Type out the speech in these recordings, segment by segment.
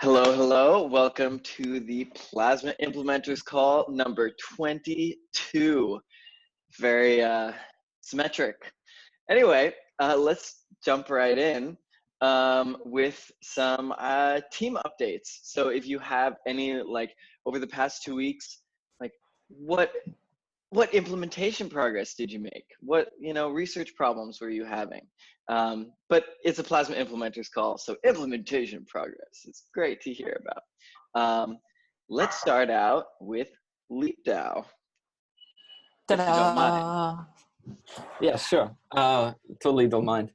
Hello, hello. Welcome to the Plasma Implementers call number 22. Very symmetric. Anyway, let's jump right in with some team updates. So if you have any, over the past 2 weeks, what implementation progress did you make? What research problems were you having? But it's a Plasma Implementers call, so implementation progress. It's great to hear about. Let's start out with LeapDAO. If you don't mind. Yeah, sure. Totally don't mind.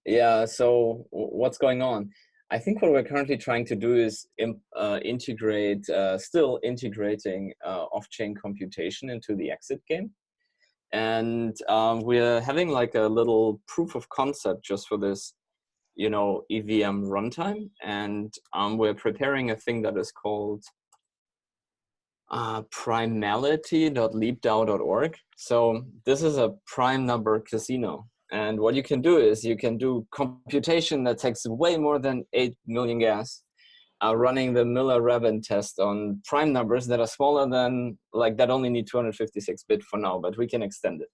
Yeah, so what's going on? I think what we're currently trying to do is still integrating off-chain computation into the exit game. And we're having like a little proof of concept just for this, EVM runtime. And we're preparing a thing that is called primality.leapdao.org. So this is a prime number casino. And what you can do is you can do computation that takes way more than 8 million gas, running the Miller-Rabin test on prime numbers that are smaller than, that only need 256 bit for now, but we can extend it.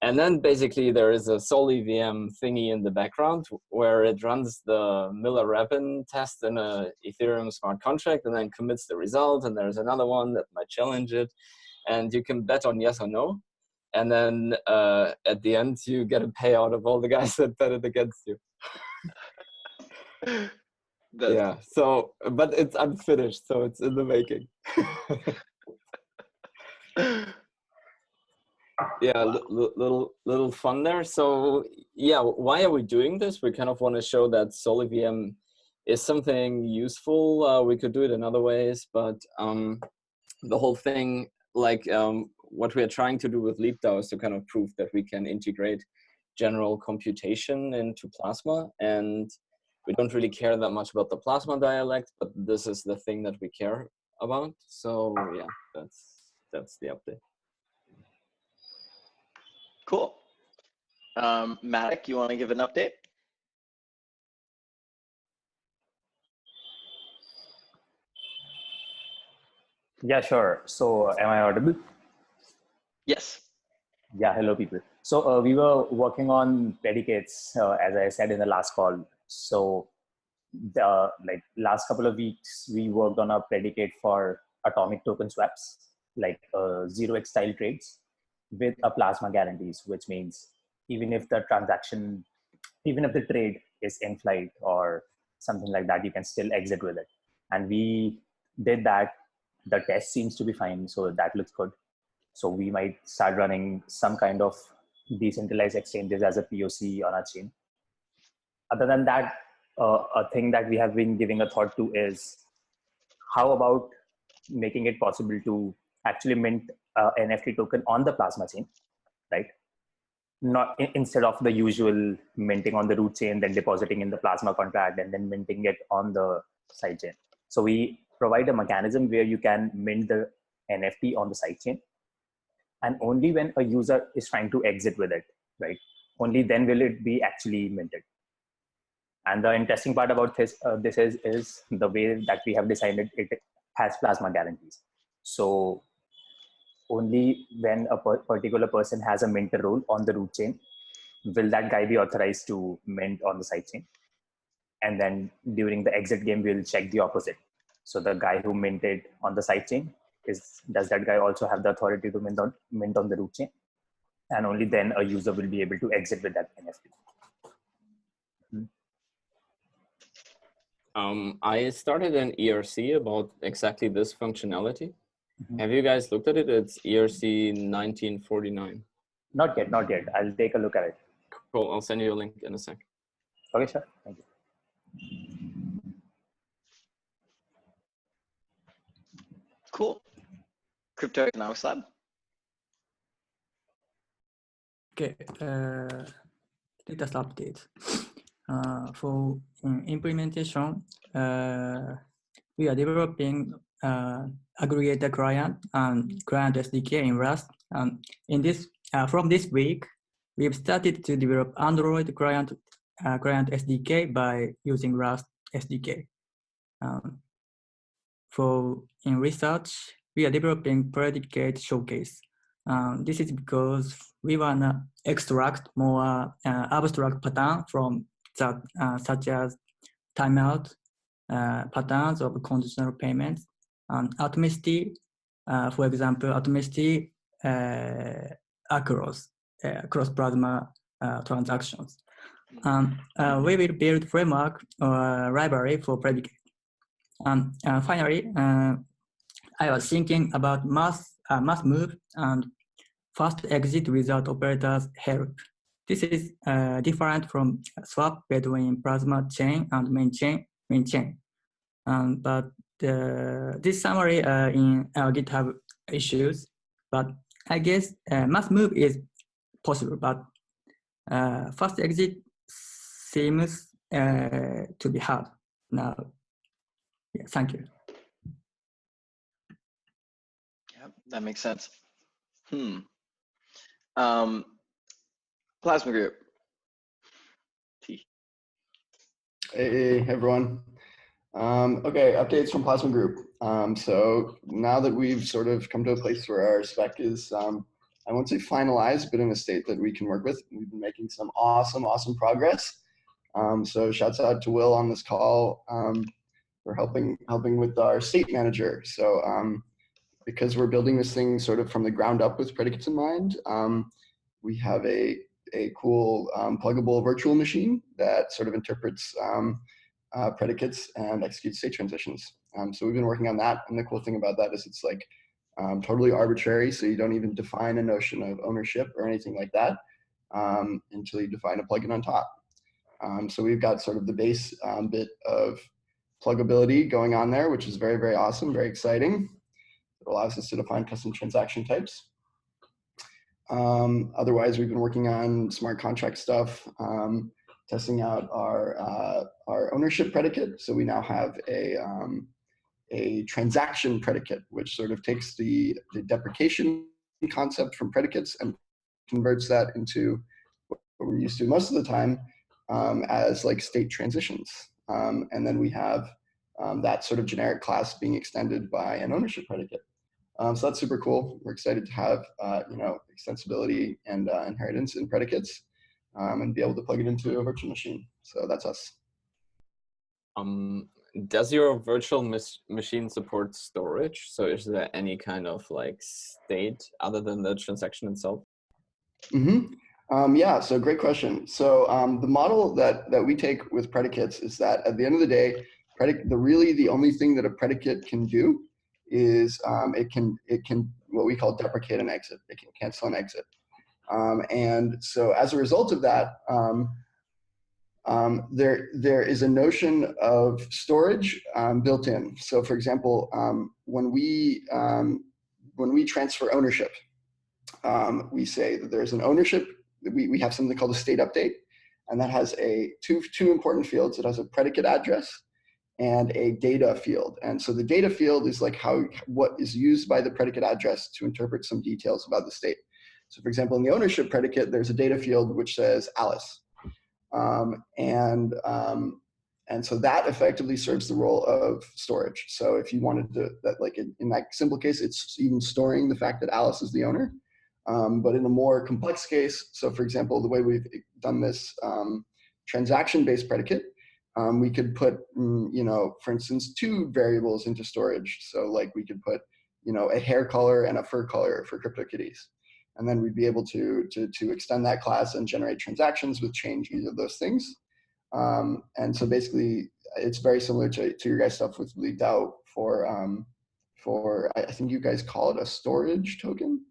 And then basically there is a Sol EVM thingy in the background where it runs the Miller-Rabin test in a Ethereum smart contract and then commits the result. And there's another one that might challenge it. And you can bet on yes or no. And then at the end, you get a payout of all the guys that betted against you. Yeah, so, but it's unfinished, so it's in the making. Yeah, wow. little fun there. So yeah, why are we doing this? We kind of want to show that Sol EVM is something useful. We could do it in other ways, but the whole thing, what we are trying to do with LeapDAO is to kind of prove that we can integrate general computation into Plasma. And we don't really care that much about the Plasma dialect, but this is the thing that we care about. So yeah, that's the update. Cool. Matic, you want to give an update? Yeah, sure. So am I audible? Yes. Yeah, hello people. So we were working on predicates, as I said in the last call. So the last couple of weeks, we worked on a predicate for atomic token swaps, like 0x style trades with a plasma guarantees, which means even if the trade is in flight or something like that, you can still exit with it. And we did that. The test seems to be fine, so that looks good. So we might start running some kind of decentralized exchanges as a POC on our chain. Other than that, a thing that we have been giving a thought to is how about making it possible to actually mint NFT token on the Plasma chain, right? Not instead of the usual minting on the root chain, then depositing in the Plasma contract and then minting it on the side chain. So we provide a mechanism where you can mint the NFT on the side chain. And only when a user is trying to exit with it, right? Only then will it be actually minted. And the interesting part about this is the way that we have designed it. It has Plasma guarantees. So only when a particular person has a minter role on the root chain, will that guy be authorized to mint on the side chain. And then during the exit game, we'll check the opposite. So the guy who minted on the side chain, does that guy also have the authority to mint on the root chain? And only then a user will be able to exit with that NFT. I started an ERC about exactly this functionality. Have you guys looked at it? It's ERC 1949. Not yet. I'll take a look at it. Cool, I'll send you a link in a sec. Okay, sure, thank you. Cool. Crypto Economics Lab. Okay, status update. For implementation, we are developing aggregator client and client SDK in Rust. From this week, we've started to develop Android client SDK by using Rust SDK. In research, we are developing predicate showcase. This is because we want to extract more abstract pattern from that, such as timeout, patterns of conditional payments, and atomicity, for example, atomicity across plasma transactions. We will build framework or library for predicate. Finally, I was thinking about mass move and fast exit without operators help. This is different from swap between plasma chain and main chain. But this summary in our GitHub issues, but I guess mass move is possible, but fast exit seems to be hard now. Yeah, thank you. Yeah, that makes sense. Plasma group. T. Hey everyone. Okay, updates from Plasma Group. So now that we've sort of come to a place where our spec is, I won't say finalized, but in a state that we can work with, we've been making some awesome progress. So shouts out to Will on this call for helping with our state manager. So because we're building this thing sort of from the ground up with predicates in mind, we have a cool pluggable virtual machine that sort of interprets predicates and executes state transitions. So we've been working on that, and the cool thing about that is it's like totally arbitrary, so you don't even define a notion of ownership or anything like that until you define a plugin on top. So we've got sort of the base bit of pluggability going on there, which is very, very awesome, very exciting. It allows us to define custom transaction types. Otherwise, we've been working on smart contract stuff, testing out our ownership predicate. So we now have a transaction predicate, which sort of takes the deprecation concept from predicates and converts that into what we're used to most of the time as like state transitions. And then we have that sort of generic class being extended by an ownership predicate. So that's super cool. We're excited to have extensibility and inheritance in predicates and be able to plug it into a virtual machine. So that's us. Does your virtual machine support storage? So is there any kind of like state other than the transaction itself? Yeah, so great question. So the model that we take with predicates is that at the end of the day, the only thing that a predicate can do is it can what we call deprecate and exit. It can cancel and exit. And so as a result of that, there is a notion of storage built in. So for example, when we transfer ownership, we say that there's an ownership. We have something called a state update, and that has two important fields. It has a predicate address and a data field. And so the data field is like what is used by the predicate address to interpret some details about the state. So for example, in the ownership predicate, there's a data field which says Alice. And so that effectively serves the role of storage. So if you wanted to, in that simple case, it's even storing the fact that Alice is the owner. But in a more complex case, so for example, the way we've done this transaction-based predicate, we could put, for instance, two variables into storage. So like we could put, a hair color and a fur color for CryptoKitties. And then we'd be able to extend that class and generate transactions with change either of those things. And so basically, it's very similar to your guys' stuff with Lead DAO for I think you guys call it a storage token.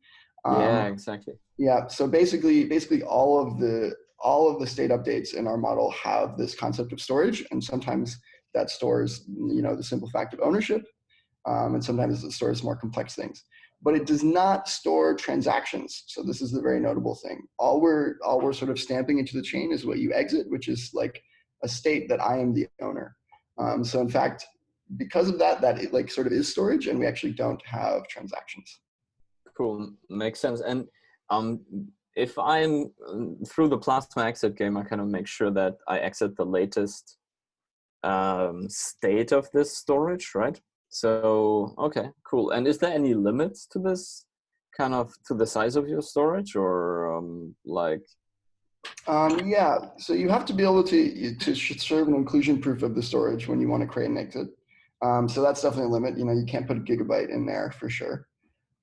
Yeah, exactly. Yeah. So basically, all of the state updates in our model have this concept of storage, and sometimes that stores, the simple fact of ownership, and sometimes it stores more complex things. But it does not store transactions. So this is the very notable thing. All we're sort of stamping into the chain is what you exit, which is like a state that I am the owner. So in fact, because of that it like sort of is storage, and we actually don't have transactions. Cool, makes sense. And if I'm through the plasma exit game, I kind of make sure that I exit the latest state of this storage, right? So, okay, cool. And is there any limits to this kind of, to the size of your storage, or like? Yeah, so you have to be able to serve an inclusion proof of the storage when you want to create an exit. So that's definitely a limit. You know, you can't put a gigabyte in there for sure.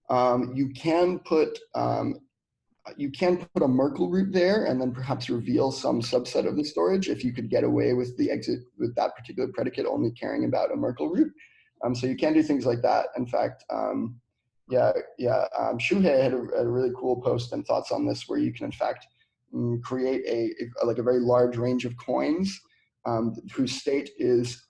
You can put a Merkle root there and then perhaps reveal some subset of the storage if you could get away with the exit with that particular predicate only caring about a Merkle root. So you can do things like that. In fact, Shuhei had a really cool post and thoughts on this where you can in fact create a very large range of coins whose state is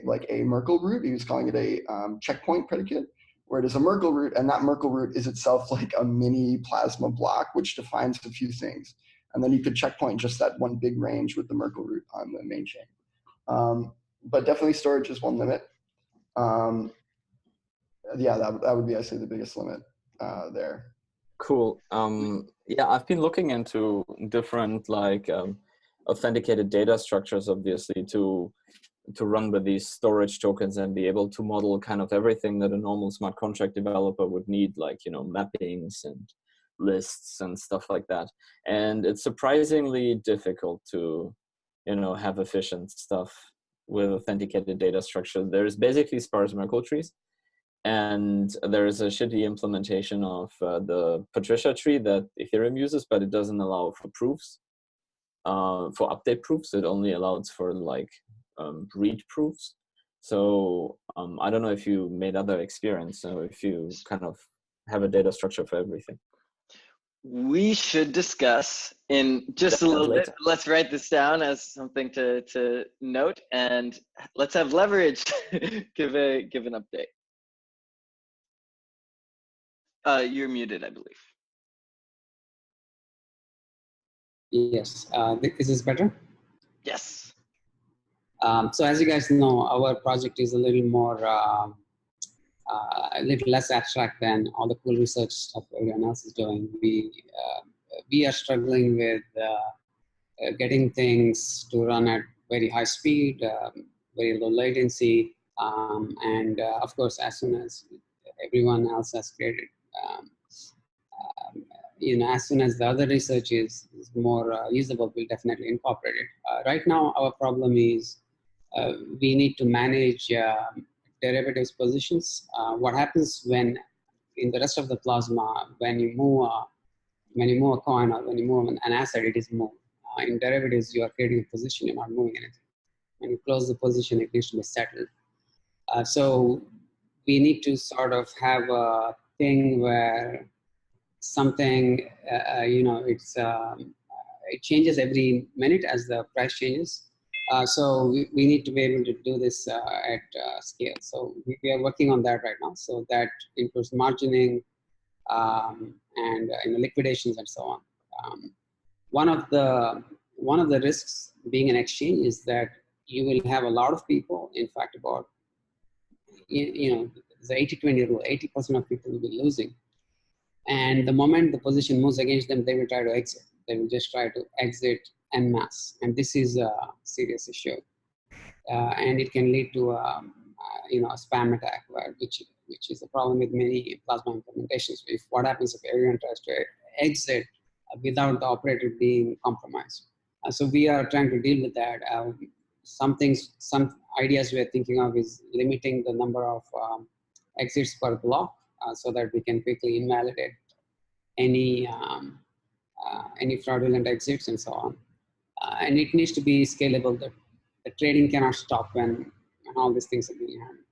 like a Merkle root. He was calling it a checkpoint predicate, where it is a Merkle root, and that Merkle root is itself like a mini plasma block, which defines a few things. And then you could checkpoint just that one big range with the Merkle root on the main chain. But definitely storage is one limit. Yeah, that would be, I say, the biggest limit there. Cool. Yeah, I've been looking into different like authenticated data structures, obviously, to run with these storage tokens and be able to model kind of everything that a normal smart contract developer would need, like, you know, mappings and lists and stuff like that. And it's surprisingly difficult to, you know, have efficient stuff with authenticated data structure. There's basically sparse Merkle trees, and there is a shitty implementation of the Patricia tree that Ethereum uses, but it doesn't allow for proofs, for update proofs. It only allows for like read proofs. So I don't know if you made other experience, so if you kind of have a data structure for everything. We should discuss in just a little bit. Let's write this down as something to note, and let's have Leverage give an update. You're muted, I believe. Yes, is this better? Yes. So as you guys know, our project is a little more, a little less abstract than all the cool research stuff everyone else is doing. We are struggling with getting things to run at very high speed, very low latency, and of course, as soon as everyone else has created, you know, as soon as the other research is more usable, we'll definitely incorporate it. Right now, our problem is we need to manage derivatives positions. What happens when in the rest of the plasma, when you move a coin or when you move an asset, it is moved. In derivatives, you are creating a position, you're not moving anything. When you close the position, it needs to be settled. So we need to sort of have a thing where something, you know, it changes every minute as the price changes. So we need to be able to do this at scale. So we are working on that right now. So that includes margining and you know, liquidations and so on. One of the risks being an exchange is that you will have a lot of people. In fact, about you know, the 80-20 rule, 80% of people will be losing. And the moment the position moves against them, they will try to exit. They will just try to exit en masse. And this is a serious issue. And it can lead to you know, a spam attack, which is a problem with many plasma implementations. If what happens if everyone tries to exit without the operator being compromised? So we are trying to deal with that. Some ideas we are thinking of is limiting the number of exits per block, so that we can quickly invalidate any fraudulent exits and so on. And it needs to be scalable. The trading cannot stop when all these things are being handled.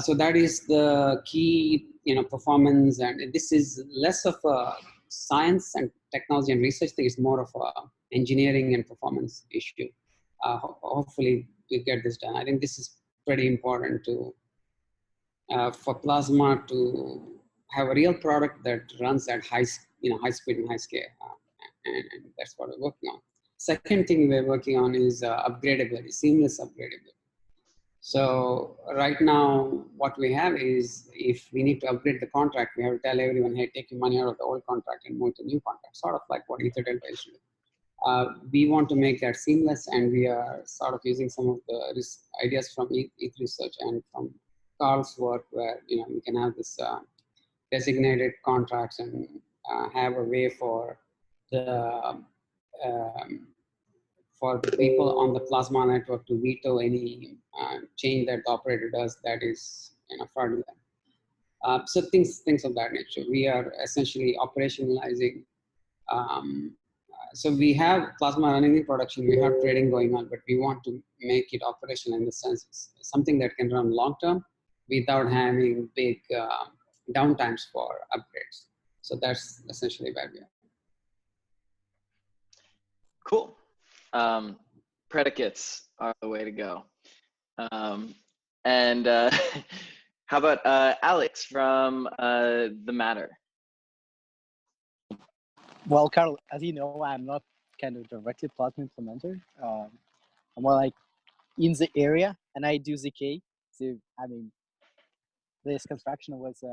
So that is the key, you know, performance. And this is less of a science and technology and research thing. It's more of a engineering and performance issue. Hopefully we get this done. I think this is pretty important to for Plasma to have a real product that runs at high speed and high scale, and that's what we're working on. Second thing we're working on is upgradability, seamless upgradability. So right now, what we have is, if we need to upgrade the contract, we have to tell everyone, hey, take your money out of the old contract and move to new contract, sort of like what EtherDelta is doing. We want to make that seamless, and we are sort of using some of the ideas from ETH research and from Carl's work, where we can have this designated contracts and have a way for the people on the Plasma network to veto any change that the operator does that is fraudulent. So things of that nature. We are essentially operationalizing. So we have Plasma running in production, we have trading going on, but we want to make it operational in the sense it's something that can run long term without having big downtimes for upgrades. So that's essentially where we are. Cool. Predicates are the way to go. And how about Alex from The Matter? Well, Carl, as you know, I'm not kind of directly Plasma implementer. I'm more like in the area, and I do ZK. So, I mean, this construction was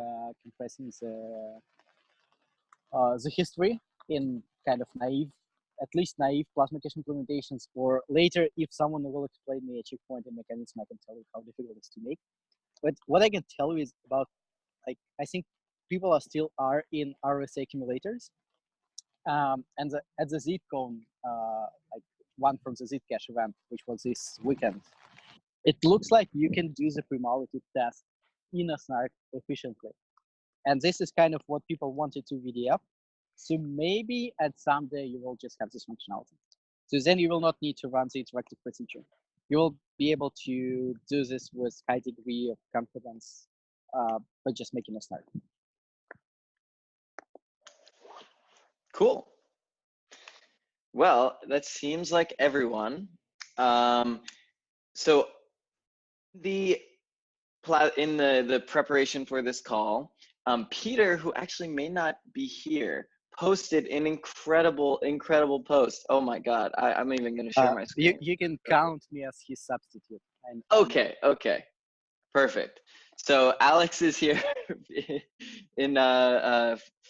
compressing the history in kind of naive, at least naive Plasma cache implementations, or later, if someone will explain me a checkpoint and mechanism, I can tell you how difficult it is to make. But what I can tell you is about, like, I think people are still in RSA accumulators. And at the ZCon, like one from the Zcash event, which was this weekend, it looks like you can do the primality test in a snark efficiently. And this is kind of what people wanted to VDF. So maybe at some day you will just have this functionality. So then you will not need to run the interactive procedure. You will be able to do this with high degree of confidence by just making a snark. Cool. Well, that seems like everyone. So in the preparation for this call, Peter, who actually may not be here, posted an incredible post. Oh my God, I'm even going to share my screen. You can count me as his substitute. Okay, perfect. So Alex is here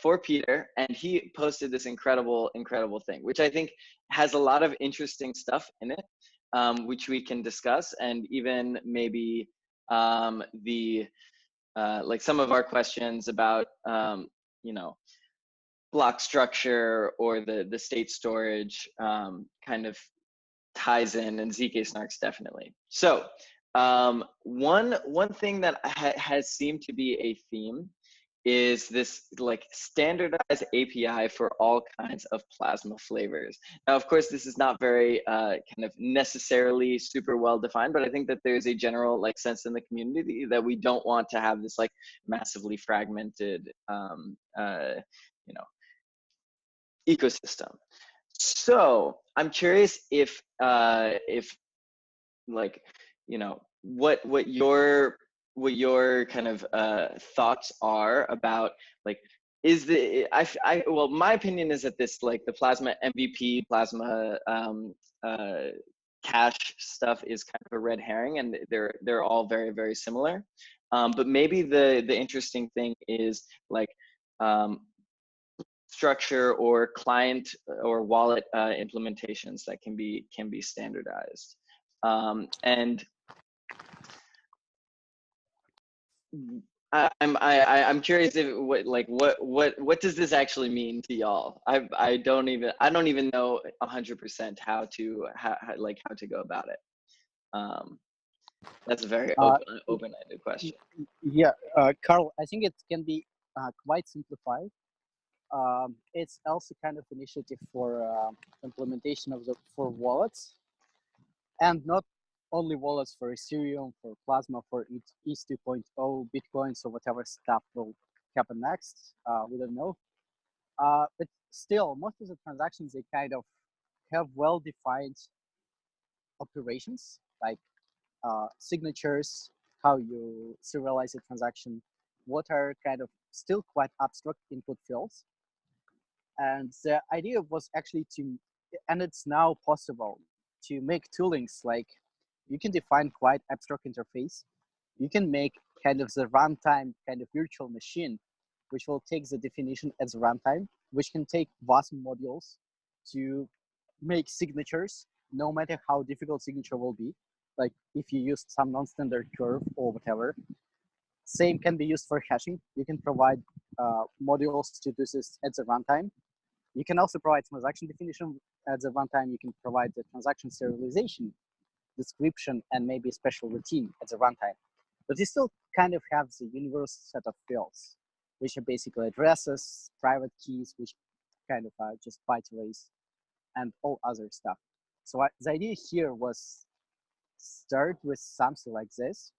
for Peter, and he posted this incredible thing, which I think has a lot of interesting stuff in it, which we can discuss, and even maybe like some of our questions about block structure or the state storage kind of ties in, and ZK snarks definitely. So one thing that has seemed to be a theme is this like standardized API for all kinds of Plasma flavors. Now, of course, this is not very kind of necessarily super well defined, but I think that there's a general like sense in the community that we don't want to have this like massively fragmented, ecosystem. So I'm curious if like, what your kind of thoughts are about like, is well, my opinion is that this like the Plasma MVP, Plasma cache stuff is kind of a red herring, and they're all very, very similar. But maybe the interesting thing is like structure or client or wallet implementations that can be standardized. And I'm curious if what does this actually mean to y'all? I don't even know 100% how to go about it. That's a very open-ended question. Yeah, Carl, I think it can be quite simplified. It's also kind of initiative for implementation for wallets, and not only wallets for Ethereum, for Plasma, for ETH 2.0, Bitcoin, so whatever stuff will happen next, we don't know. But still, most of the transactions, they kind of have well-defined operations, like signatures, how you serialize a transaction, what are kind of still quite abstract input fields. And the idea was actually and it's now possible to make toolings like you can define quite abstract interface. You can make kind of the runtime kind of virtual machine, which will take the definition as runtime, which can take WASM modules to make signatures, no matter how difficult signature will be. Like if you use some non-standard curve or whatever. Same can be used for hashing. You can provide modules to do this at the runtime. You can also provide transaction definition at the runtime. You can provide the transaction serialization, description, and maybe a special routine at the runtime. But you still kind of have the universal set of fields, which are basically addresses, private keys, which kind of are just byte arrays, and all other stuff. So the idea here was start with something like this,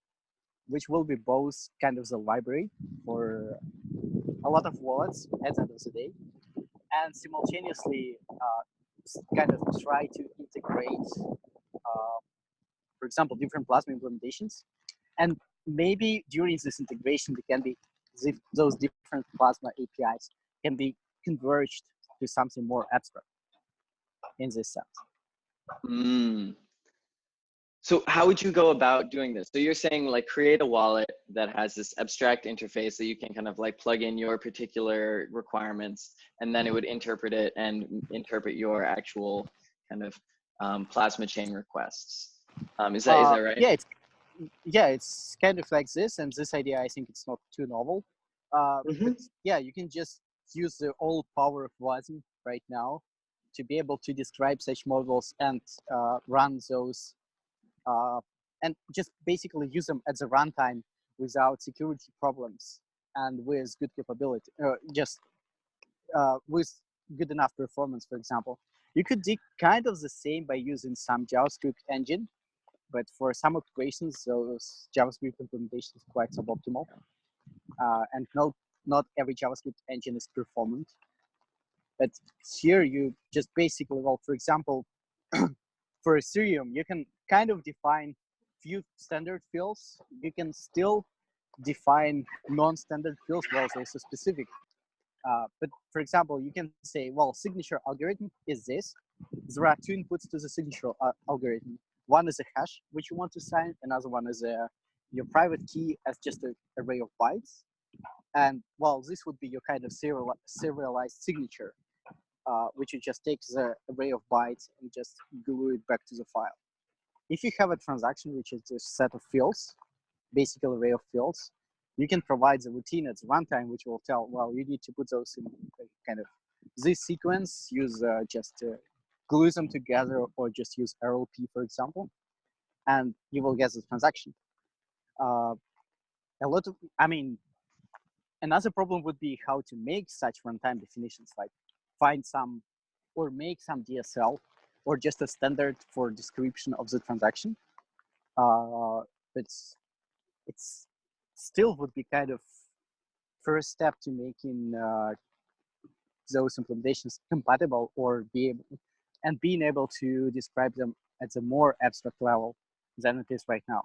which will be both kind of the library for a lot of wallets at the end of the day, and simultaneously kind of try to integrate, for example, different Plasma implementations. And maybe during this integration, there can be those different Plasma APIs can be converged to something more abstract in this sense. Mm. So how would you go about doing this? So you're saying like create a wallet that has this abstract interface that you can kind of like plug in your particular requirements, and then it would interpret it and interpret your actual kind of Plasma chain requests. Is that right? It's kind of like this, and this idea, I think it's not too novel. But yeah, you can just use the all power of Plasma right now to be able to describe such models and run those and just basically use them at the runtime without security problems and with good capability, with good enough performance, for example. You could do kind of the same by using some JavaScript engine, but for some operations, those JavaScript implementations are quite suboptimal. And not every JavaScript engine is performant. But here you just basically, well, for example, for Ethereum, you can kind of define few standard fields. You can still define non-standard fields, well, so specific. But for example, you can say, well, signature algorithm is this. There are two inputs to the signature algorithm. One is a hash, which you want to sign. Another one is your private key as just an array of bytes. And well, this would be your kind of serialized signature, which you just take the array of bytes and just glue it back to the file. If you have a transaction, which is a set of fields, basic array of fields, you can provide the routine at the runtime, which will tell, well, you need to put those in kind of this sequence, use just glue them together, or just use RLP, for example, and you will get the transaction. Another problem would be how to make such runtime definitions, like find some or make some DSL or just a standard for description of the transaction. It's still would be kind of first step to making those implementations compatible or being able to describe them at a more abstract level than it is right now.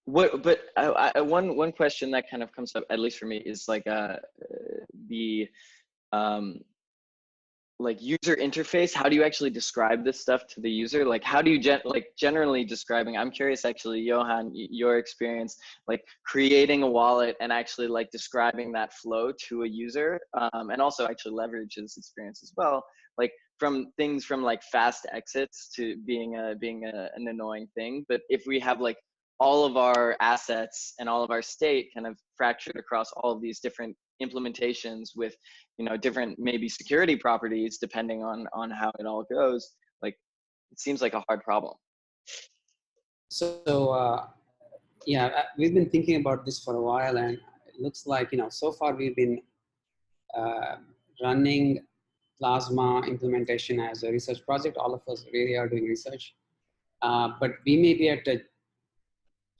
One question that kind of comes up, at least for me, is like the like user interface. How do you actually describe this stuff to the user? Like how do you generally describing? I'm curious actually, Johan, your experience like creating a wallet and actually like describing that flow to a user, and also actually leverage his experience as well. Like from things from like fast exits to being an annoying thing. But if we have like all of our assets and all of our state kind of fractured across all of these different implementations with, you know, different maybe security properties depending on how it all goes, like it seems like a hard problem. So yeah, we've been thinking about this for a while, and it looks like, you know, so far we've been running Plasma implementation as a research project. All of us really are doing research, but we may be at a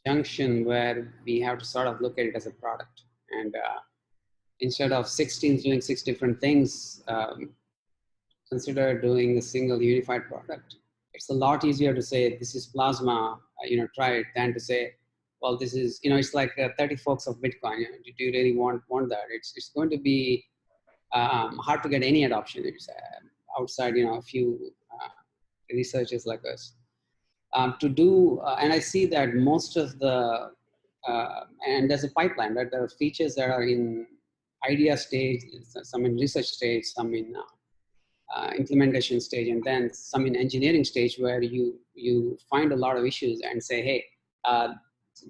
junction where we have to sort of look at it as a product, and instead of 6 teams doing 6 different things, consider doing a single unified product. It's a lot easier to say this is Plasma, you know, try it, than to say, well, this is, you know, it's like 30 forks of Bitcoin. You know, do you really want that? It's going to be hard to get any adoption. It's outside, you know, a few researchers like us. To do, and I see that most of the, and there's a pipeline, right? There are features that are in idea stage, some in research stage, some in implementation stage, and then some in engineering stage where you find a lot of issues and say, hey,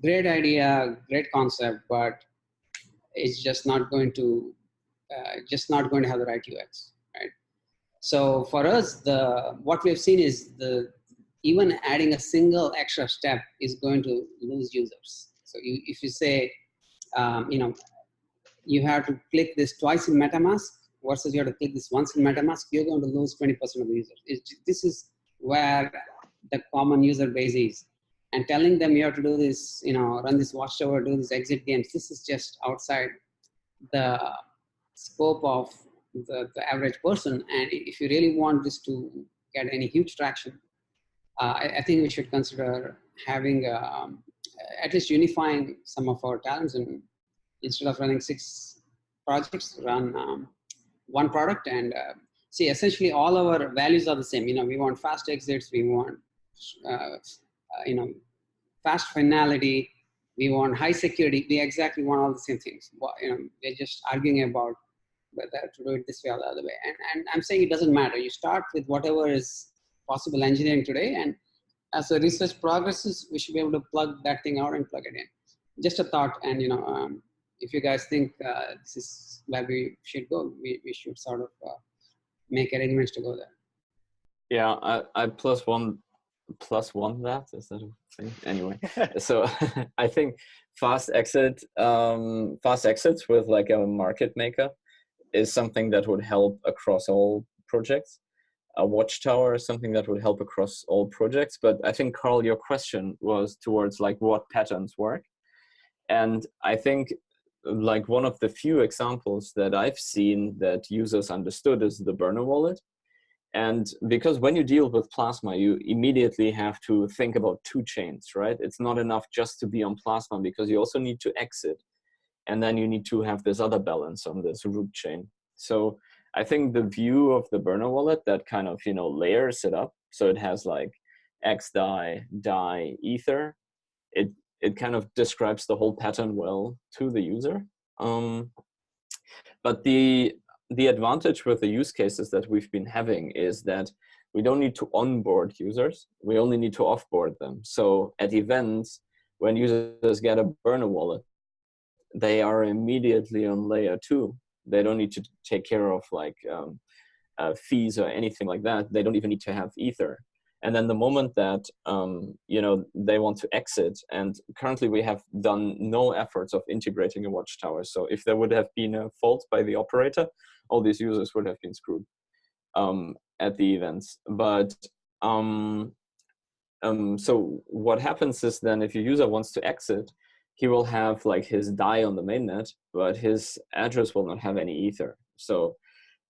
great idea, great concept, but it's just not going to have the right UX, right? So for us, what we have seen is even adding a single extra step is going to lose users. So if you say, you have to click this twice in MetaMask versus you have to click this once in MetaMask, you're going to lose 20% of the users. This is where the common user base is. And telling them you have to do this, run this watchtower, do this exit games, this is just outside the scope of the average person. And if you really want this to get any huge traction, I think we should consider having at least unifying some of our talents, and instead of running 6 projects, run one product. And see, essentially all our values are the same. We want fast exits, we want fast finality, we want high security. We exactly want all the same things. We're just arguing about whether to do it this way or the other way. And I'm saying it doesn't matter. You start with whatever is possible engineering today, and as the research progresses, we should be able to plug that thing out and plug it in. Just a thought. And if you guys think this is where we should go, we should sort of make arrangements to go there. Yeah, I plus one that, is that a thing? Anyway, so I think fast exits with like a market maker is something that would help across all projects. A watchtower is something that would help across all projects. But I think, Carl, your question was towards like what patterns work. And I think like one of the few examples that I've seen that users understood is the burner wallet. And because when you deal with Plasma, you immediately have to think about 2 chains, right? It's not enough just to be on Plasma, because you also need to exit. And then you need to have this other balance on this root chain. So I think the view of the burner wallet that kind of, layers it up. So it has like X die, ether. It kind of describes the whole pattern well to the user. But the advantage with the use cases that we've been having is that we don't need to onboard users. We only need to offboard them. So at events, when users get a burner wallet, they are immediately on layer 2. They don't need to take care of like fees or anything like that. They don't even need to have ether. And then the moment that they want to exit, and currently we have done no efforts of integrating a watchtower. So if there would have been a fault by the operator, all these users would have been screwed at the events. But so what happens is then if your user wants to exit, he will have like his die on the mainnet, but his address will not have any ether. So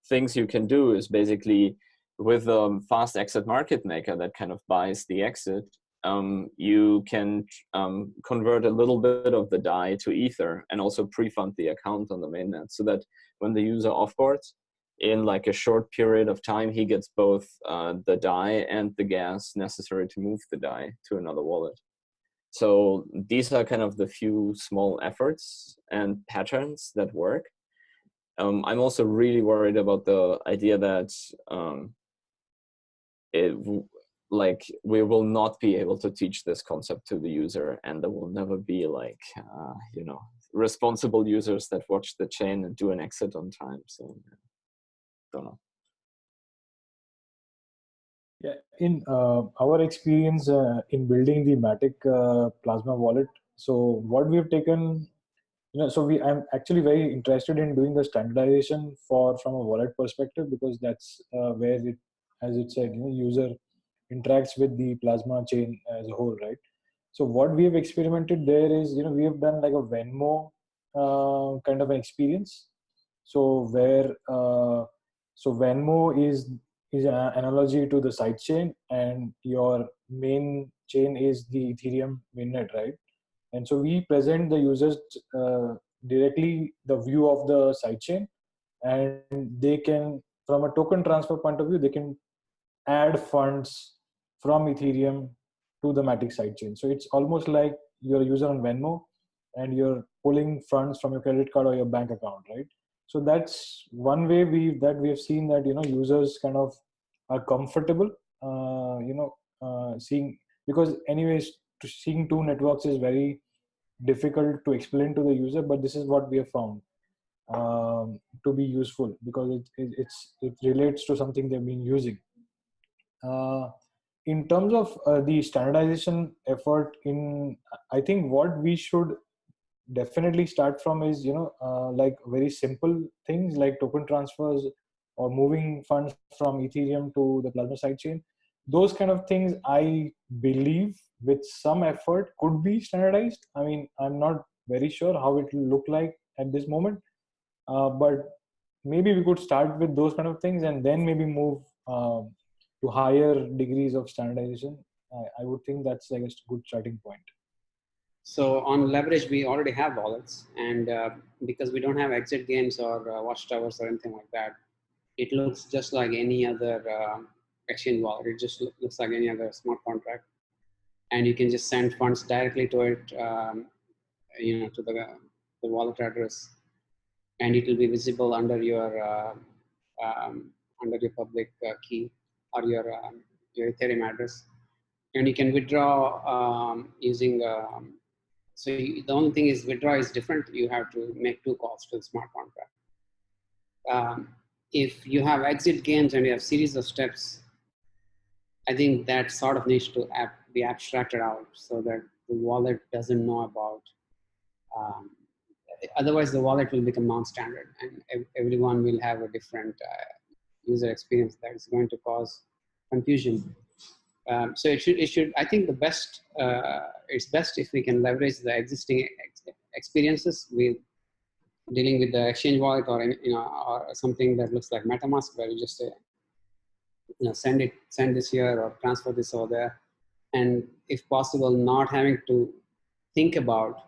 things you can do is basically with a fast exit market maker that kind of buys the exit, you can convert a little bit of the die to ether and also pre-fund the account on the mainnet, so that when the user offboards, in like a short period of time, he gets both the die and the gas necessary to move the die to another wallet. So these are kind of the few small efforts and patterns that work. I'm also really worried about the idea that we will not be able to teach this concept to the user, and there will never be like responsible users that watch the chain and do an exit on time. So don't know. Yeah, in our experience in building the Matic Plasma wallet, so what we have taken, so I'm actually very interested in doing the standardization from a wallet perspective, because that's where it, as it said, user interacts with the Plasma chain as a whole, right? So what we have experimented there is, we have done like a Venmo kind of an experience. So where so Venmo is an analogy to the sidechain, and your main chain is the Ethereum mainnet, right? And so we present the users directly the view of the sidechain, and they can, from a token transfer point of view, they can add funds from Ethereum to the Matic sidechain. So it's almost like you're a user on Venmo and you're pulling funds from your credit card or your bank account, right? So that's one way we have seen that, you know, users kind of are comfortable, seeing, because anyways, seeing two networks is very difficult to explain to the user, but this is what we have found to be useful, because it relates to something they've been using. In terms of the standardization effort, I think what we should definitely start from is, you know, like very simple things like token transfers or moving funds from Ethereum to the Plasma sidechain. Those kind of things, I believe, with some effort, could be standardized. I mean, I'm not very sure how it will look like at this moment, but maybe we could start with those kind of things and then maybe move to higher degrees of standardization. I would think that's like a good starting point. So on leverage, we already have wallets, and because we don't have exit games or watchtowers or anything like that, it looks just like any other exchange wallet. It just looks like any other smart contract, and you can just send funds directly to it, to the wallet address, and it will be visible under your public key or your Ethereum address, and you can withdraw using. The only thing is withdraw is different. You have to make two calls to the smart contract. If you have exit games and you have series of steps, I think that sort of needs to be abstracted out so that the wallet doesn't know about. Otherwise, the wallet will become non-standard, and everyone will have a different user experience that is going to cause confusion. So it should. I think it's best if we can leverage the existing experiences with dealing with the exchange wallet, or or something that looks like MetaMask, where you just say, send this here or transfer this over there, and if possible, not having to think about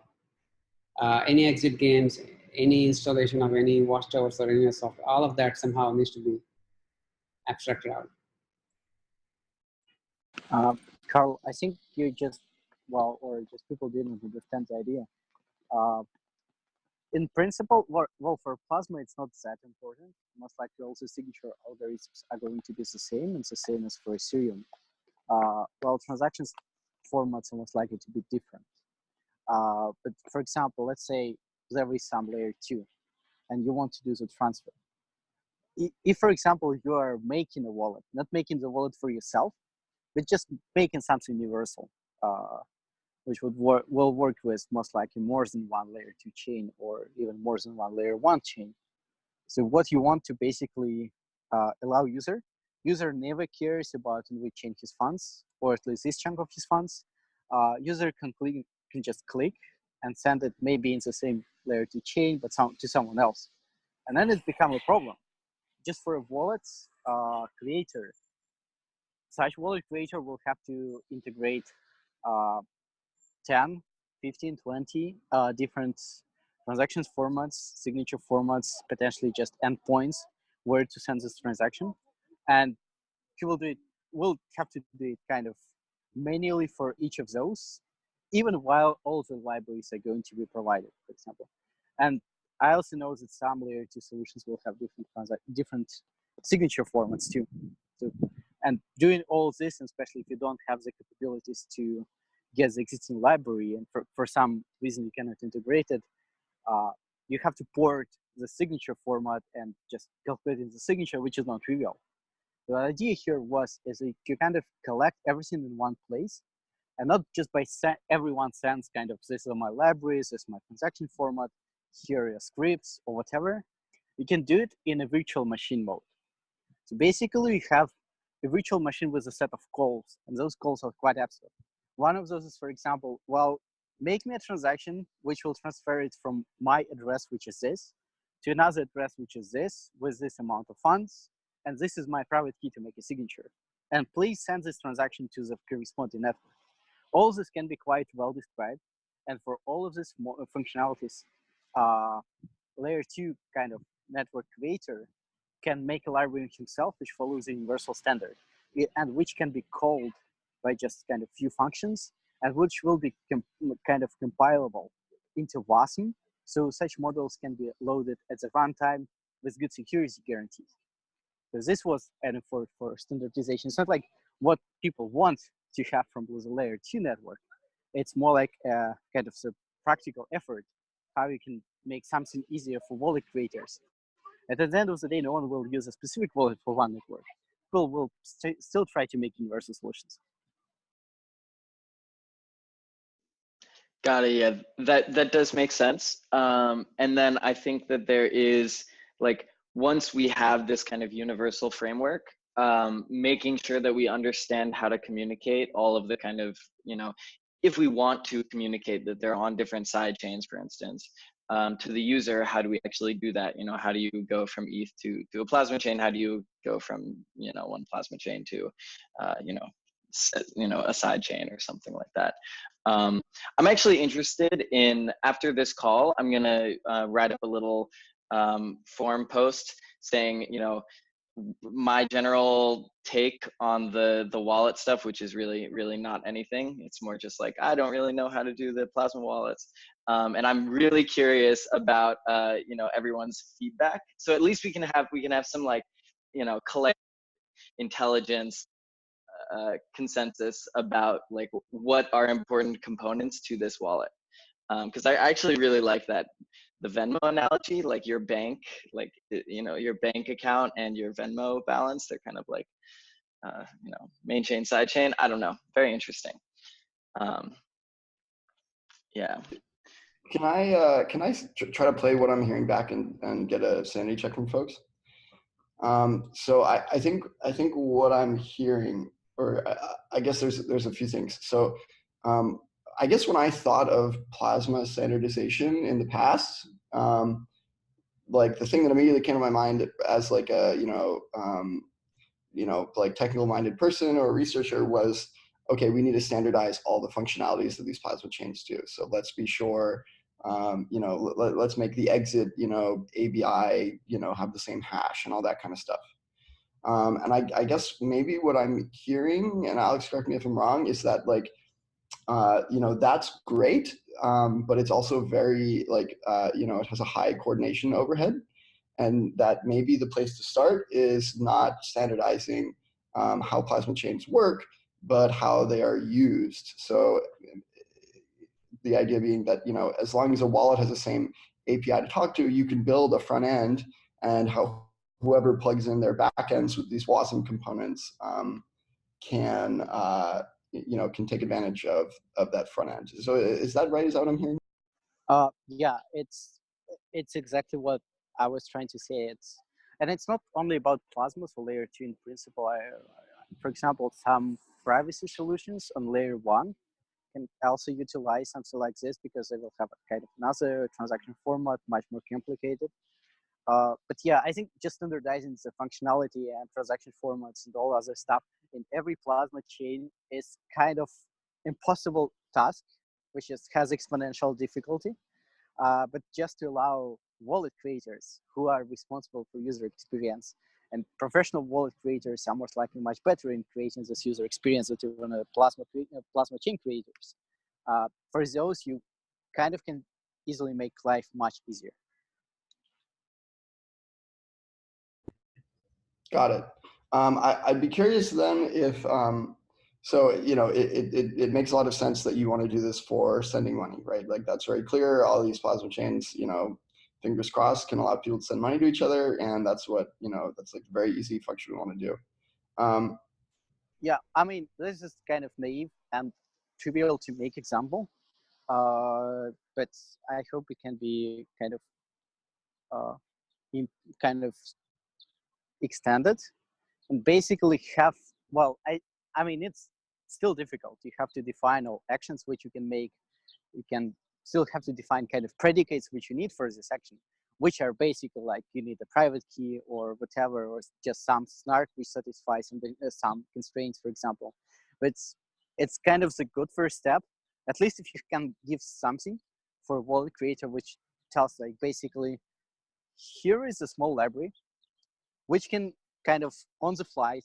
any exit games, any installation of any watchtowers or any software. All of that somehow needs to be abstracted out. Carl, I think you just, or just people didn't understand the idea. In principle, well, for Plasma, it's not that important. Most likely, also signature algorithms are going to be the same. It's the same as for Ethereum. Well, transactions formats are most likely to be different. But for example, let's say there is some layer 2, and you want to do the transfer. If, for example, you are making a wallet, not making the wallet for yourself, but just making something universal, which will work with most likely more than one layer 2 chain, or even more than one layer 1 chain. So what you want to basically allow user never cares about in which chain his funds, or at least this chunk of his funds. User can just click and send it maybe in the same layer 2 chain, but to someone else. And then it becomes a problem. Just for a wallet creator, such wallet creator will have to integrate 10, 15, 20 different transactions formats, signature formats, potentially just endpoints where to send this transaction. And he will have to do it kind of manually for each of those, even while all the libraries are going to be provided, for example. And I also know that some layer 2 solutions will have different signature formats too. So, and doing all of this, especially if you don't have the capabilities to get the existing library, and for some reason you cannot integrate it, you have to port the signature format and just calculate the signature, which is not trivial. The idea here is that you kind of collect everything in one place, and not just by everyone sends kind of, this is my libraries, this is my transaction format, here are scripts or whatever. You can do it in a virtual machine mode. So basically, you have a virtual machine with a set of calls, and those calls are quite abstract. One of those is, for example, well, make me a transaction which will transfer it from my address, which is this, to another address, which is this, with this amount of funds, and this is my private key to make a signature. And please send this transaction to the corresponding network. All of this can be quite well described, and for all of these functionalities, layer 2 kind of network creator can make a library himself which follows the universal standard, and which can be called by just kind of few functions, and which will be kind of compilable into WASM So such models can be loaded at the runtime with good security guarantees. So this was an effort for standardization. It's not like what people want to have from the layer 2 network. It's more like a kind of the practical effort, how you can make something easier for wallet creators. And at the end of the day, no one will use a specific wallet for one network. People will still try to make universal solutions. Got it. Yeah, that does make sense. And then I think that there is like, once we have this kind of universal framework, making sure that we understand how to communicate all of the kind of, if we want to communicate that they're on different side chains, for instance, to the user, how do we actually do that? How do you go from ETH to a plasma chain? How do you go from, one plasma chain to, a side chain or something like that? I'm actually interested in, after this call, I'm gonna write up a little forum post saying, my general take on the wallet stuff, which is really not anything. It's more just like, I don't really know how to do the plasma wallets. And I'm really curious about, everyone's feedback. So at least we can have some like, collective intelligence consensus about like what are important components to this wallet. Because I actually really like that, the Venmo analogy, like your bank, like, your bank account and your Venmo balance, they're kind of like, main chain, side chain. I don't know. Very interesting. Yeah. Can I try to play what I'm hearing back and get a sanity check from folks? So I think what I'm hearing, or I guess there's a few things. So I guess when I thought of plasma standardization in the past, like the thing that immediately came to my mind as like a like technical minded person or researcher was, okay, we need to standardize all the functionalities that these plasma chains do. So let's be sure, let's make the exit, ABI, have the same hash and all that kind of stuff. And I guess maybe what I'm hearing, and Alex, correct me if I'm wrong, is that like, that's great, but it's also very like, it has a high coordination overhead, and that maybe the place to start is not standardizing how plasma chains work, but how they are used. So the idea being that, as long as a wallet has the same API to talk to, you can build a front end, and whoever plugs in their backends with these WASM components can take advantage of that front end. So is that right? Is that what I'm hearing? Yeah, it's exactly what I was trying to say. And it's not only about Plasma for layer 2 in principle. For example, some privacy solutions on layer 1 can also utilize something like this, because they will have a kind of another transaction format, much more complicated. But yeah, I think just standardizing the functionality and transaction formats and all other stuff in every Plasma chain is kind of impossible task, which has exponential difficulty. But just to allow wallet creators who are responsible for user experience, and professional wallet creators are most likely much better in creating this user experience than even Plasma chain creators. For those, you kind of can easily make life much easier. Got it. I'd be curious then if, so, it makes a lot of sense that you want to do this for sending money, right? Like that's very clear. All these plasma chains, fingers crossed, can allow people to send money to each other. And that's what, that's like a very easy function we want to do. Yeah, I mean, this is kind of naive and trivial to make example, but I hope it can be kind of extended and basically have, well, I mean, it's still difficult. You have to define all actions which you can make. You can still have to define kind of predicates which you need for this action, which are basically like you need a private key or whatever, or just some snark which satisfies some constraints, for example. But it's kind of the good first step, at least if you can give something for a wallet creator which tells like basically, here is a small library which can kind of on the fly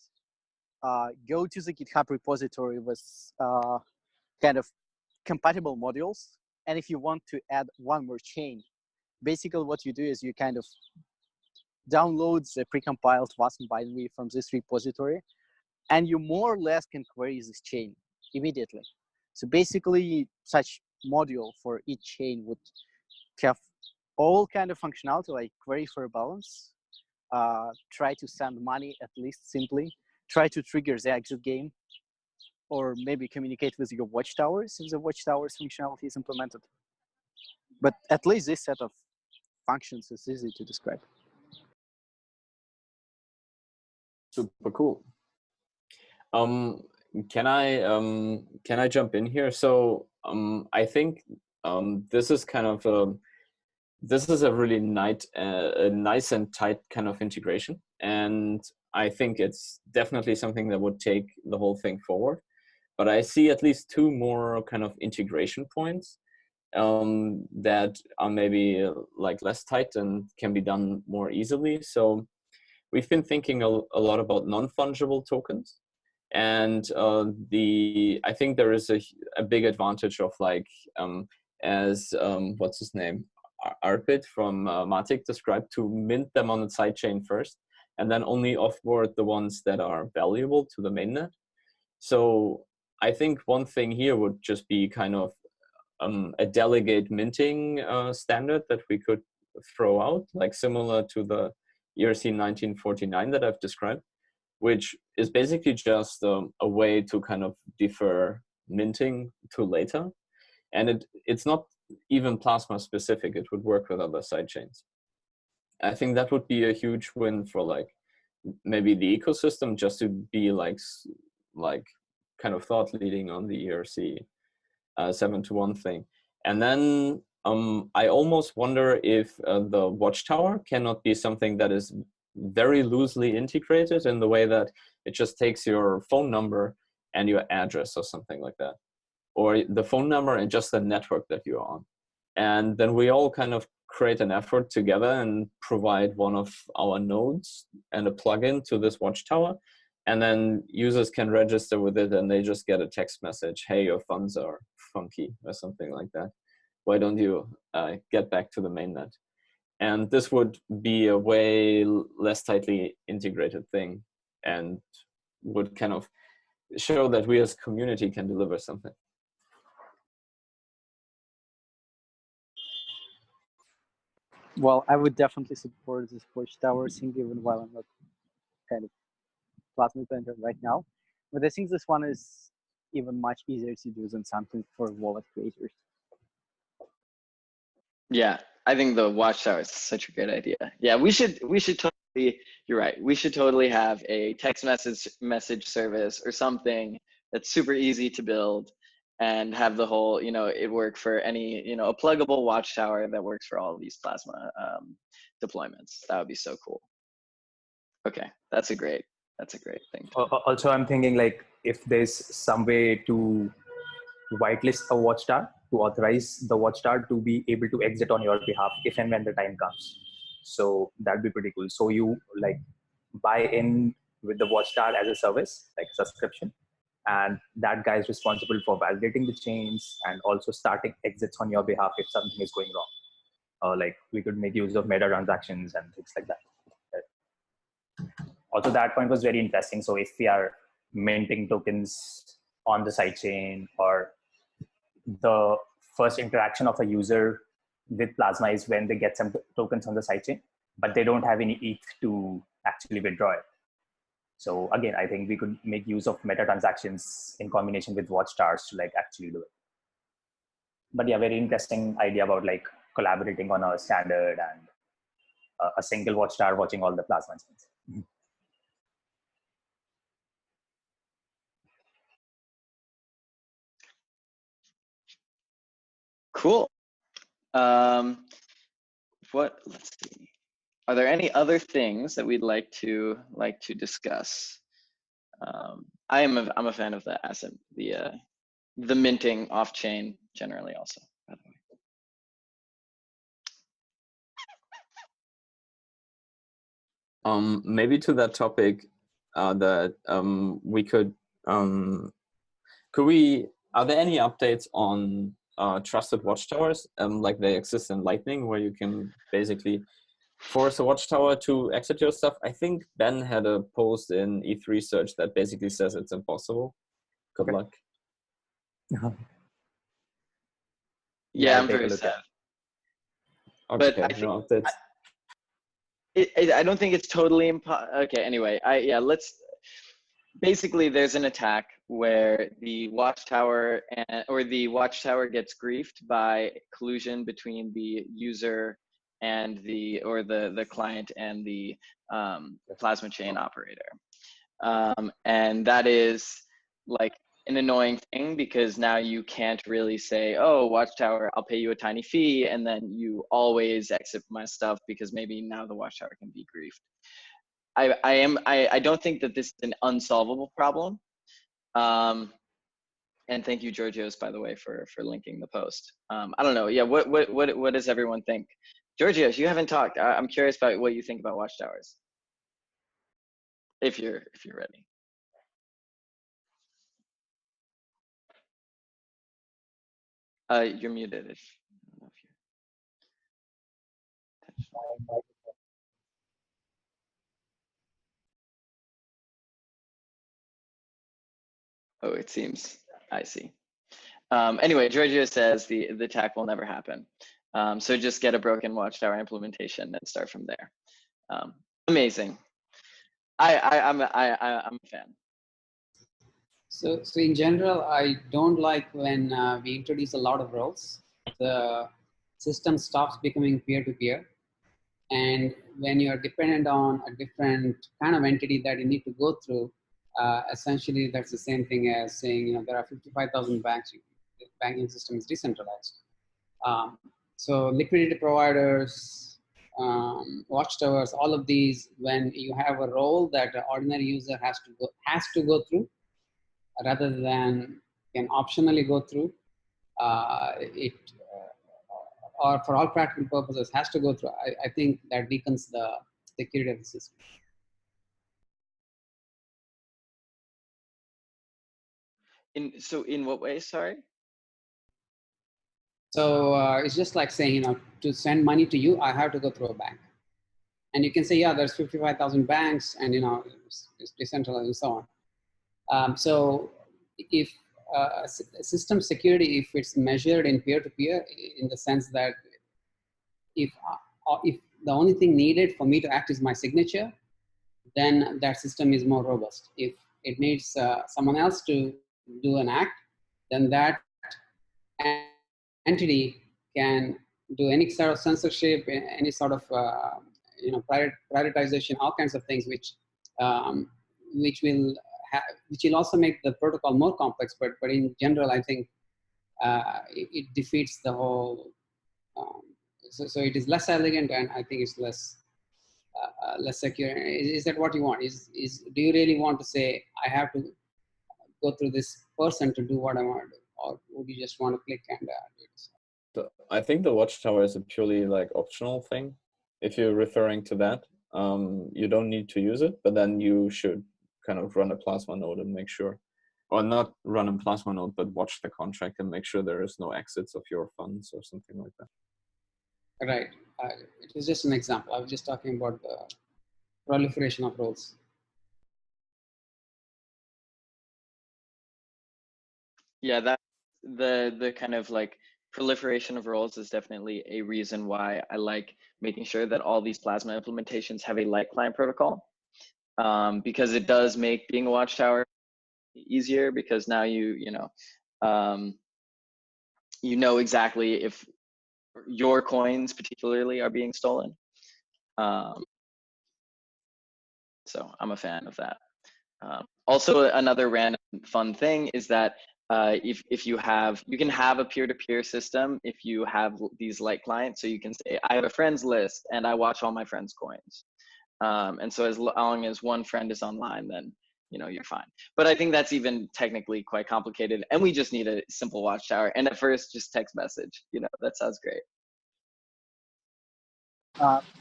go to the GitHub repository with kind of compatible modules. And if you want to add one more chain, basically what you do is you kind of download the precompiled Watson binary from this repository, and you more or less can query this chain immediately. So basically, such module for each chain would have all kind of functionality, like query for a balance, try to send money at least simply, try to trigger the exit game, or maybe communicate with your watchtowers if the watchtowers functionality is implemented. But at least this set of functions is easy to describe. Super cool. Can I jump in here? So I think this is kind of a really nice and tight kind of integration, and I think it's definitely something that would take the whole thing forward. But I see at least two more kind of integration points that are maybe like less tight and can be done more easily. So we've been thinking a lot about non-fungible tokens, and I think there is a big advantage of like what's his name, Arpit from Matic described, to mint them on the sidechain first, and then only offboard the ones that are valuable to the mainnet. So I think one thing here would just be kind of a delegate minting standard that we could throw out, like similar to the ERC 1949 that I've described, which is basically just a way to kind of defer minting to later. And it's not even Plasma specific, it would work with other sidechains. I think that would be a huge win for like maybe the ecosystem, just to be like kind of thought leading on the ERC 721 thing. And then I almost wonder if the watchtower cannot be something that is very loosely integrated in the way that it just takes your phone number and your address or something like that, or the phone number and just the network that you're on. And then we all kind of create an effort together and provide one of our nodes and a plugin to this watchtower. And then users can register with it and they just get a text message, hey, your funds are funky or something like that. Why don't you get back to the mainnet? And this would be a way less tightly integrated thing and would kind of show that we as a community can deliver something. Well, I would definitely support this watchtower thing, even while I'm not kind of Plasma implementer right now. But I think this one is even much easier to do than something for wallet creators. Yeah, I think the watchtower is such a great idea. Yeah, we should totally, you're right, we should totally have a text message service or something that's super easy to build and have the whole, it work for any, a pluggable watchtower that works for all of these Plasma deployments. That would be so cool. Okay, that's a great thing. Also, I'm thinking like if there's some way to whitelist a watchtower, to authorize the watchtower to be able to exit on your behalf if and when the time comes. So that'd be pretty cool. So you like buy in with the watchtower as a service, like subscription, and that guy is responsible for validating the chains and also starting exits on your behalf if something is going wrong. Like we could make use of meta transactions and things like that. Also, that point was very interesting. So if we are minting tokens on the sidechain, or the first interaction of a user with Plasma is when they get some tokens on the sidechain, but they don't have any ETH to actually withdraw it. So again, I think we could make use of meta transactions in combination with watchtowers to like actually do it. But yeah, very interesting idea about like collaborating on a standard and a single watchtower watching all the Plasma chains. Cool. Let's see. Are there any other things that we'd like to discuss? I'm a fan of the asset, the minting off chain generally also, by the way. Maybe to that topic, that we could we, are there any updates on trusted watchtowers, like they exist in Lightning, where you can basically force a watchtower to exit your stuff. I think Ben had a post in ETH Research that basically says it's impossible. Good luck. Yeah, I'll I'm take a very look sad. Okay, But I think no updates. I don't think it's totally okay. Anyway, basically there's an attack where the watchtower or the watchtower gets griefed by collusion between the user and the client and the plasma chain operator, and that is like an annoying thing, because now you can't really say, oh, watchtower, I'll pay you a tiny fee, and then you always exit my stuff, because maybe now the watchtower can be griefed. I don't think that this is an unsolvable problem. And thank you, Georgios, by the way, for linking the post. I don't know. Yeah, what does everyone think? Georgios, you haven't talked. I'm curious about what you think about watchtowers. If you're ready. You're muted. I don't know if you're... Oh, it seems, I see. Anyway, Giorgio says the attack will never happen. So just get a broken watchtower implementation and start from there. Amazing. I'm a fan. So in general, I don't like when we introduce a lot of roles. The system stops becoming peer-to-peer. And when you're dependent on a different kind of entity that you need to go through, essentially that's the same thing as saying, there are 55,000 banks, the banking system is decentralized. So liquidity providers, watchtowers, all of these, when you have a role that an ordinary user has to go through, rather than can optionally go through, or for all practical purposes has to go through, I think that weakens the security of the system. In what way, sorry? So it's just like saying, to send money to you, I have to go through a bank. And you can say, yeah, there's 55,000 banks and, it's decentralized and so on. So if system security, if it's measured in peer-to-peer, in the sense that if the only thing needed for me to act is my signature, then that system is more robust. If it needs someone else to do an act, then that entity can do any sort of censorship, any sort of prioritization, all kinds of things, which will also make the protocol more complex. But in general, I think it defeats the whole. So it is less elegant, and I think it's less secure. Is that what you want? Do you really want to say, I have to go through this person to do what I want to do, or would you just want to click and do it? So I think the watchtower is a purely optional thing. If you're referring to that, you don't need to use it, but then you should kind of run a Plasma node and make sure, or not run a Plasma node, but watch the contract and make sure there is no exits of your funds or something like that. Right. It was just an example. I was just talking about the proliferation of roles. Yeah, that the kind of proliferation of roles is definitely a reason why I like making sure that all these Plasma implementations have a light client protocol, because it does make being a watchtower easier, because now you know exactly if your coins particularly are being stolen. So I'm a fan of that. Also, another random fun thing is that if you can have a peer-to-peer system if you have these light clients. So you can say, I have a friends list and I watch all my friends' coins. And so as long as one friend is online, then you're fine. But I think that's even technically quite complicated, and we just need a simple watchtower. And at first, just text message. That sounds great.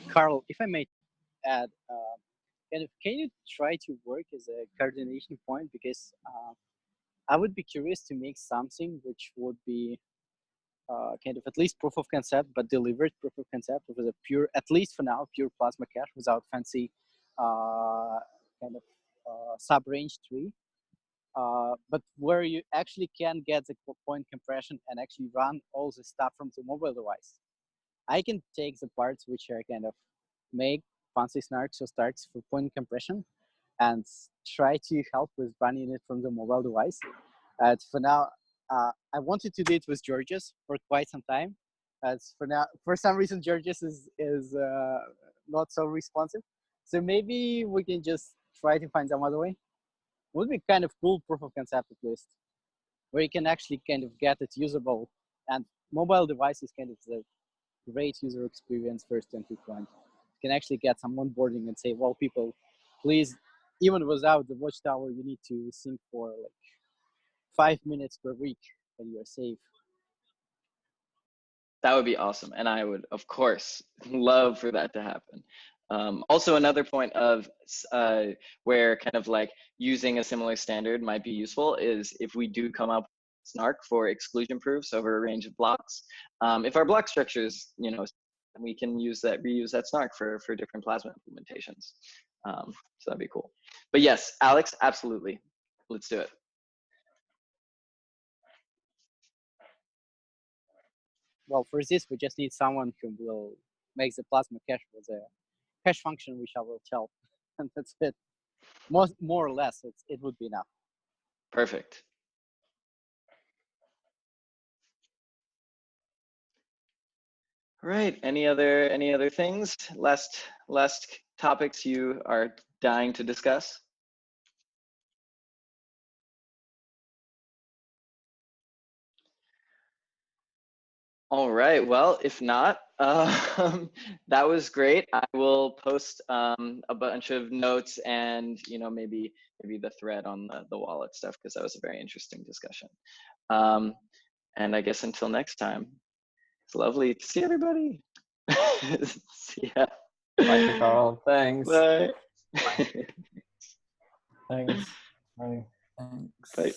Carl, if I may add, can you try to work as a coordination point? Because I would be curious to make something which would be kind of at least proof of concept, but delivered proof of concept with a pure, at least for now, pure plasma cache without fancy kind of sub-range tree. But where you actually can get the point compression and actually run all the stuff from the mobile device. I can take the parts which are kind of make fancy snarks or starts for point compression and try to help with running it from the mobile device. For now, I wanted to do it with Georges for quite some time. As for now, for some reason, Georges is not so responsive. So maybe we can just try to find some other way. Would be kind of cool proof of concept at least, where you can actually kind of get it usable, and mobile device is kind of the great user experience first entry point. You can actually get some onboarding and say, well, people, please, even without the watchtower, you need to sync for like 5 minutes per week and you're safe. That would be awesome. And I would, of course, love for that to happen. Also, another point of where kind of like using a similar standard might be useful is if we do come up with snark for exclusion proofs over a range of blocks. If our block structures, you know, we can use that, reuse that snark for different Plasma implementations. So that'd be cool. But yes, Alex, absolutely. Let's do it. Well, for this, we just need someone who will make the Plasma cache with a cache function, which I will tell. And that's it. More or less, it would be enough. Perfect. All right. Any other things? Last topics you are dying to discuss? All right. Well, if not, that was great. I will post a bunch of notes and maybe the thread on the wallet stuff because that was a very interesting discussion. And I guess until next time, it's lovely to see everybody. See ya. Bye, Carl. Thanks. Bye. Thanks. Bye. Thanks. Bye.